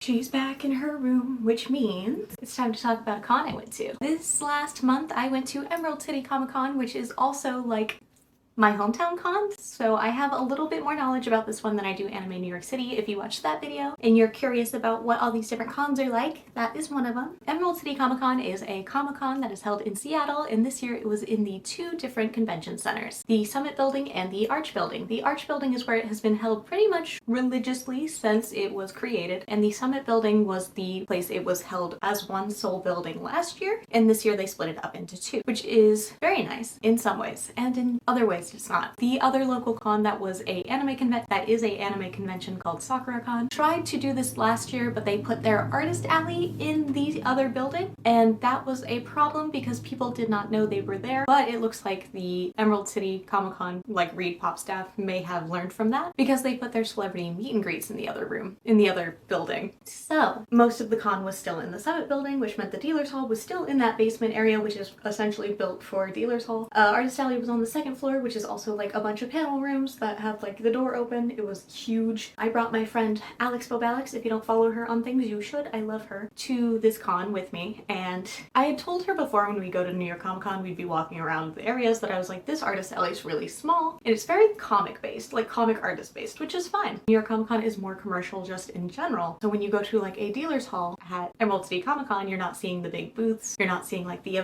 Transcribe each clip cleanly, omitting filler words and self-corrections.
She's back in her room, which means it's time to talk about a con I went to. This last month I went to Emerald City Comic Con, which is also like my hometown con, so I have a little bit more knowledge about this one than I do Anime New York City. If you watched that video and you're curious about what all these different cons are like, that is one of them. Emerald City Comic Con is a Comic Con that is held in Seattle, and this year it was in the two different convention centers, the Summit Building and the Arch Building. The Arch Building is where it has been held pretty much religiously since it was created, and the Summit Building was the place it was held as one sole building last year, and this year they split it up into two, which is very nice in some ways, and in other ways it's not. The other local con that is a anime convention called 𝙻𝙸𝙽𝙺 tried to do this last year, but they put their artist alley in the other building, and that was a problem because people did not know they were there. But it looks like the Emerald City Comic Con, like Reed Pop staff, may have learned from that because they put their celebrity meet and greets in the other room, in the other building. So most of the con was still in the Summit Building, which meant the dealer's hall was still in that basement area, which is essentially built for dealer's hall. Artist alley was on the second floor, which is also like a bunch of panel rooms that have like the door open. It was huge. I brought my friend 𝙻𝙸𝙽𝙺, if you don't follow her on things, you should, I love her, to this con with me, and I had told her before when we go to New York Comic Con we'd be walking around the areas that I was like, this artist alley is really small and it's very comic based, like comic artist based, which is fine. New York Comic Con is more commercial just in general, so when you go to like a dealer's hall at Emerald City Comic Con, you're not seeing the big booths, you're not seeing like the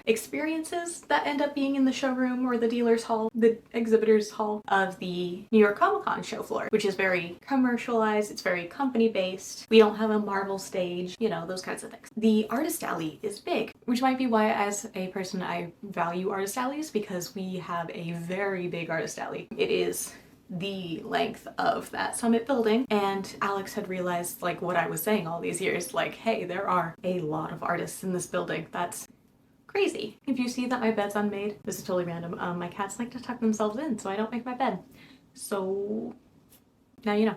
experiences that end up being in the showroom or the dealer's hall, the exhibitors hall of the New York Comic Con show floor, which is very commercialized, it's very company based. We don't have a Marvel stage, you know, those kinds of things. The artist alley is big, which might be why as a person I value artist alleys, because we have a very big artist alley. It is the length of that Summit Building, and Alex had realized like what I was saying all these years, like, hey, there are a lot of artists in this building. That's crazy. If you see that my bed's unmade, this is totally random. My cats like to tuck themselves in, so I don't make my bed. So now you know.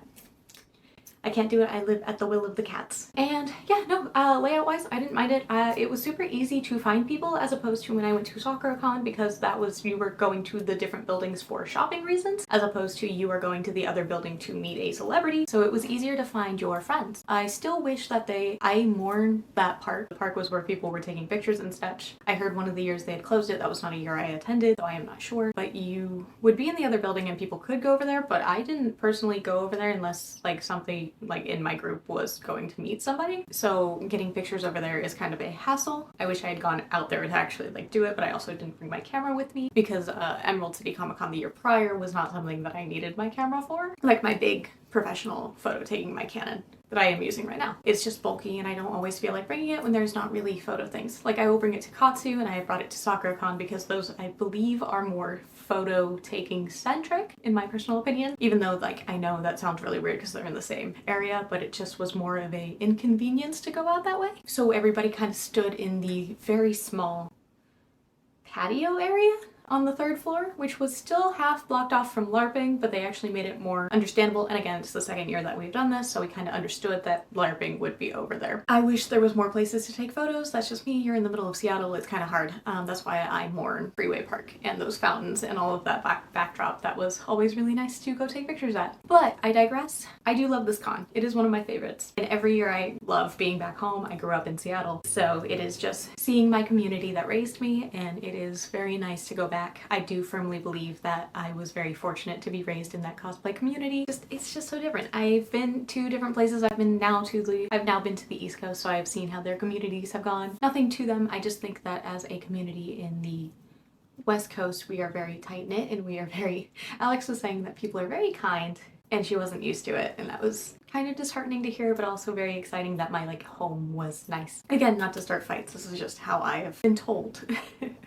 I can't do it. I live at the will of the cats. And yeah, no, layout wise, I didn't mind it. It was super easy to find people as opposed to when I went to 𝙻𝙸𝙽𝙺, because that was, you were going to the different buildings for shopping reasons, as opposed to you are going to the other building to meet a celebrity. So it was easier to find your friends. I still wish that I mourn that park. The park was where people were taking pictures and such. I heard one of the years they had closed it. That was not a year I attended, so I am not sure. But you would be in the other building and people could go over there, but I didn't personally go over there unless like something like in my group was going to meet somebody. So getting pictures over there is kind of a hassle. I wish I had gone out there to actually like do it, but I also didn't bring my camera with me because Emerald City Comic Con the year prior was not something that I needed my camera for. Like my big professional photo taking my Canon that I am using right now. It's just bulky and I don't always feel like bringing it when there's not really photo things. Like I will bring it to Katsu, and I have brought it to 𝙻𝙸𝙽𝙺 because those I believe are more photo taking centric in my personal opinion, even though like I know that sounds really weird because they're in the same area, but it just was more of a inconvenience to go out that way. So everybody kind of stood in the very small patio area on the third floor, which was still half blocked off from LARPing, but they actually made it more understandable. And again, it's the second year that we've done this, so we kind of understood that LARPing would be over there. I wish there was more places to take photos. That's just me. You're in the middle of Seattle. It's kind of hard. That's why I mourn Freeway Park and those fountains and all of that backdrop. That was always really nice to go take pictures at. But I digress. I do love this con. It is one of my favorites. And every year I love being back home. I grew up in Seattle, so it is just seeing my community that raised me, and it is very nice to go back. I do firmly believe that I was very fortunate to be raised in that cosplay community. It's just so different. I've been to different places. I've now been to the East Coast, so I've seen how their communities have gone. Nothing to them. I just think that as a community in the West Coast, we are very tight-knit, and we are very... Alex was saying that people are very kind, and she wasn't used to it, and that was kind of disheartening to hear, but also very exciting that my like home was nice. Again, not to start fights, this is just how I have been told.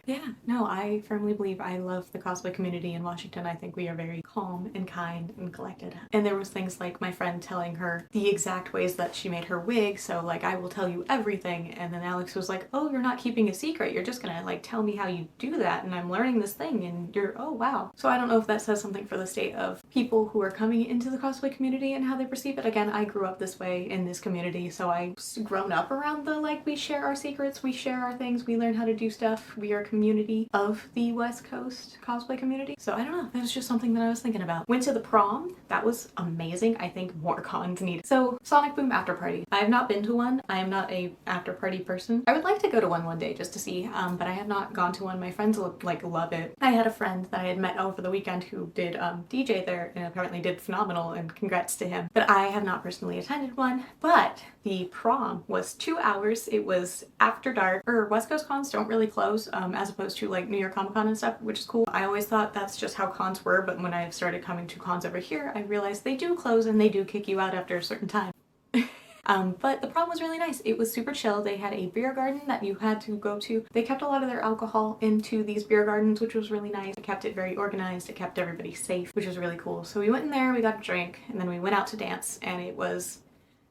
Yeah, no, I firmly believe I love the cosplay community in Washington. I think we are very calm and kind and collected. And there was things like my friend telling her the exact ways that she made her wig, so like I will tell you everything, and then Alex was like, oh, you're not keeping a secret, you're just gonna like tell me how you do that, and I'm learning this thing, and you're, oh wow. So I don't know if that says something for the state of people who are coming into the cosplay community and how they perceive it. again, I grew up this way in this community, so I've grown up around the like we share our secrets, we share our things, we learn how to do stuff. We are a community of the West Coast cosplay community. So I don't know, that was just something that I was thinking about. Went to the prom. That was amazing. I think more cons need. So Sonic Boom after party. I have not been to one. I am not a after party person. I would like to go to one day just to see, but I have not gone to one. My friends like love it. I had a friend that I had met over the weekend who did DJ there and apparently did phenomenal, and congrats to him. But I have not personally attended one. But the prom was 2 hours. It was after dark. West Coast cons don't really close, as opposed to like New York Comic Con and stuff, which is cool. I always thought that's just how cons were, but when I started coming to cons over here, I realized they do close and they do kick you out after a certain time. But the prom was really nice. It was super chill. They had a beer garden that you had to go to. They kept a lot of their alcohol into these beer gardens, which was really nice. It kept it very organized. It kept everybody safe, which was really cool. So we went in there, we got a drink, and then we went out to dance, and it was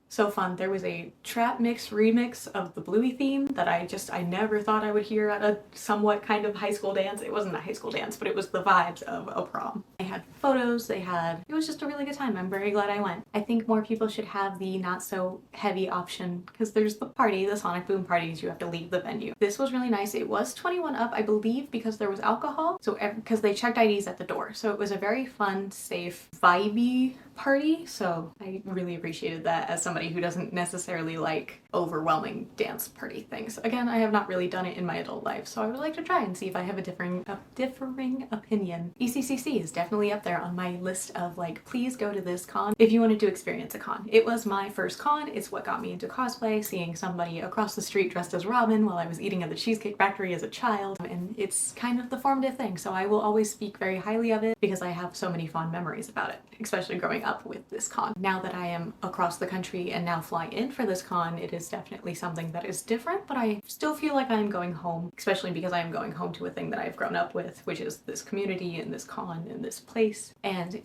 so fun. There was a trap mix remix of the Bluey theme that I never thought I would hear at a somewhat kind of high school dance. It wasn't a high school dance, but it was the vibes of a prom. They had photos, it was just a really good time. I'm very glad I went. I think more people should have the not so heavy option, because there's the party, the Sonic Boom parties, you have to leave the venue. This was really nice. It was 21 up, I believe, because there was alcohol, so because they checked IDs at the door. So it was a very fun, safe, vibey party, so I really appreciated that as somebody who doesn't necessarily like overwhelming dance party things. Again, I have not really done it in my adult life, so I would like to try and see if I have a differing opinion. ECCC is definitely up there on my list of like, please go to this con if you wanted to experience a con. It was my first con. It's what got me into cosplay, seeing somebody across the street dressed as Robin while I was eating at the Cheesecake Factory as a child, and it's kind of the formative thing, so I will always speak very highly of it because I have so many fond memories about it, especially growing up with this con. Now that I am across the country and now fly in for this con, it is definitely something that is different, but I still feel like I'm going home, especially because I am going home to a thing that I've grown up with, which is this community and this con and this place, and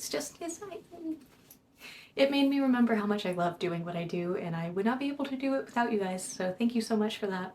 it made me remember how much I love doing what I do, and I would not be able to do it without you guys, so thank you so much for that.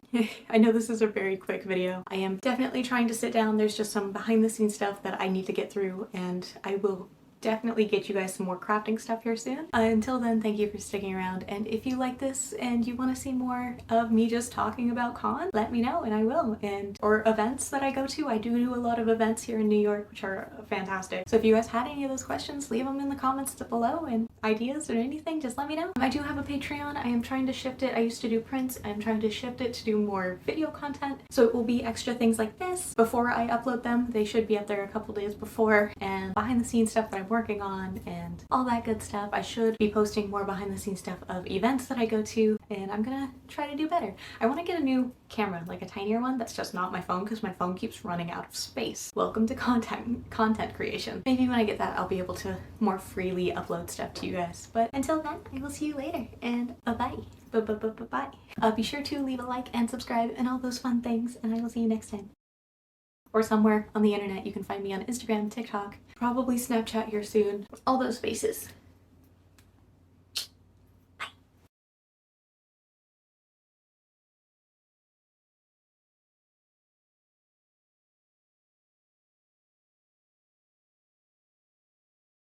I know this is a very quick video. I am definitely trying to sit down. There's just some behind the scenes stuff that I need to get through, and I will definitely get you guys some more crafting stuff here soon. Until then, thank you for sticking around, and if you like this and you want to see more of me just talking about con, let me know and I will. Or events that I go to. I do a lot of events here in New York, which are fantastic. So if you guys had any of those questions, leave them in the comments below, and ideas or anything, just let me know. I do have a Patreon. I am trying to shift it. I used to do prints. I'm trying to shift it to do more video content. So it will be extra things like this before I upload them. They should be up there a couple days before, and behind the scenes stuff that I'm working on and all that good stuff. I should be posting more behind the scenes stuff of events that I go to, and I'm gonna try to do better. I want to get a new camera, like a tinier one that's just not my phone, because my phone keeps running out of space. Welcome to content creation. Maybe when I get that, I'll be able to more freely upload stuff to you guys. But until then, I will see you later, and bye-bye. Bye. Be sure to leave a like and subscribe and all those fun things, and I will see you next time. Or somewhere on the internet. You can find me on Instagram, TikTok, probably Snapchat here soon. All those spaces.